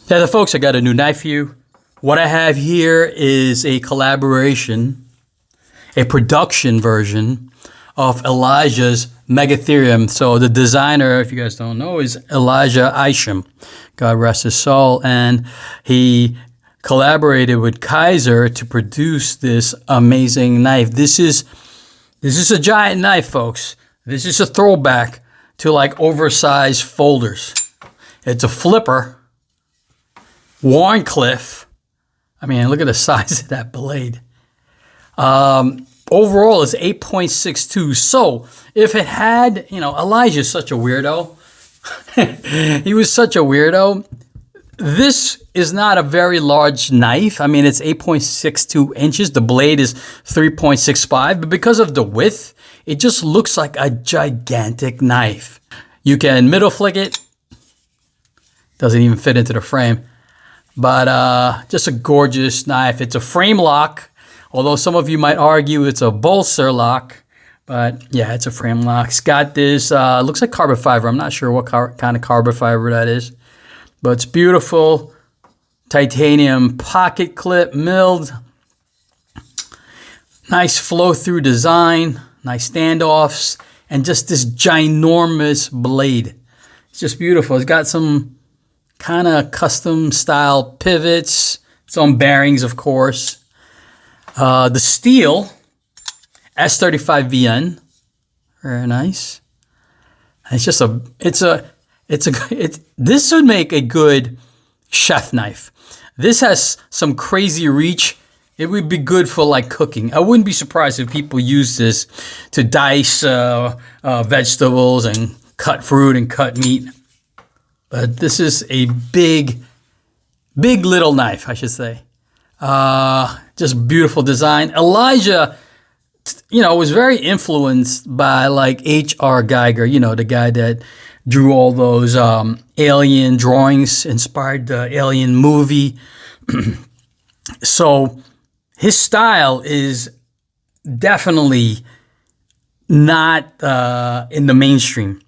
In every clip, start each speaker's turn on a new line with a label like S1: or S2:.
S1: Yeah, the folks, I got a new knife for you. What I have here is a collaboration, a production version of Elijah's Megatherium. So the designer, if you guys don't know, is Elijah Isham. God rest his soul. And he collaborated with Kaiser to produce this amazing knife. This is a giant knife, folks. This is a throwback to like oversized folders. It's a flipper. Warncliffe. I mean, look at the size of that blade. Overall, it's 8.62. So, if it had, Elijah's such a weirdo. He was such a weirdo. This is not a very large knife. I mean, it's 8.62 inches. The blade is 3.65. But because of the width, it just looks like a gigantic knife. You can middle flick it. Doesn't even fit into the frame. But just a gorgeous knife. It's a frame lock, although some of you might argue it's a bolster lock. But yeah, it's a frame lock. It's got this, looks like carbon fiber. I'm not sure what kind of carbon fiber that is. But it's beautiful. Titanium pocket clip, milled. Nice flow-through design. Nice standoffs. And just this ginormous blade. It's just beautiful. It's got some kind of custom style pivots, some bearings, of course. The steel, S35VN, very nice. It's just this would make a good chef knife. This has some crazy reach. It would be good for like cooking. I wouldn't be surprised if people use this to dice vegetables and cut fruit and cut meat. But this is a big little knife, I should say. Just beautiful design. Elijah, was very influenced by like H.R. Geiger, the guy that drew all those alien drawings, inspired the Alien movie. So his style is definitely not in the mainstream.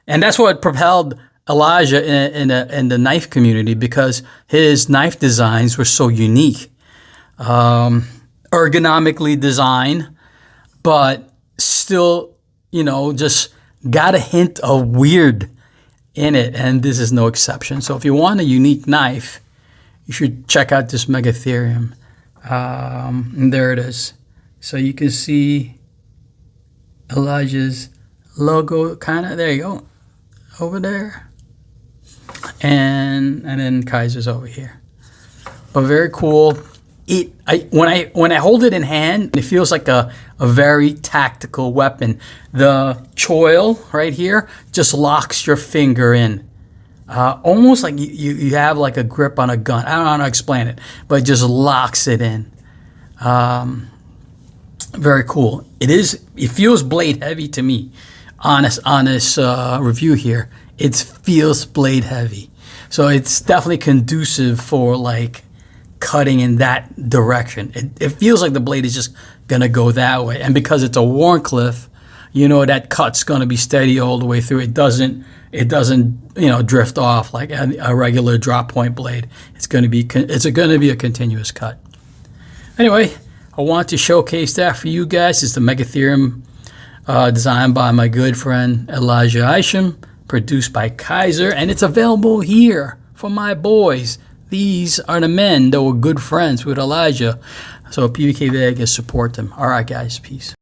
S1: And that's what propelled Elijah in the knife community, because his knife designs were so unique. Ergonomically designed, but still, just got a hint of weird in it, and this is no exception. So if you want a unique knife, you should check out this Megatherium. And there it is. So you can see Elijah's logo kind of, there you go, over there. And then Kaiser's over here. But very cool. When I hold it in hand, it feels like a very tactical weapon. The choil right here just locks your finger in. Almost like you have like a grip on a gun. I don't know how to explain it, but it just locks it in. Very cool. It feels blade heavy to me. Honest review here. It feels blade heavy. So it's definitely conducive for like cutting in that direction. It feels like the blade is just gonna go that way. And because it's a Warncliffe, that cut's gonna be steady all the way through. It doesn't drift off like a regular drop point blade. It's gonna be a continuous cut. Anyway, I want to showcase that for you guys. It's the Megatherium, designed by my good friend Elijah Isham, produced by Kaiser, and it's available here for my boys. These are the men that were good friends with Elijah. So PBK Vegas, support them. All right, guys, peace.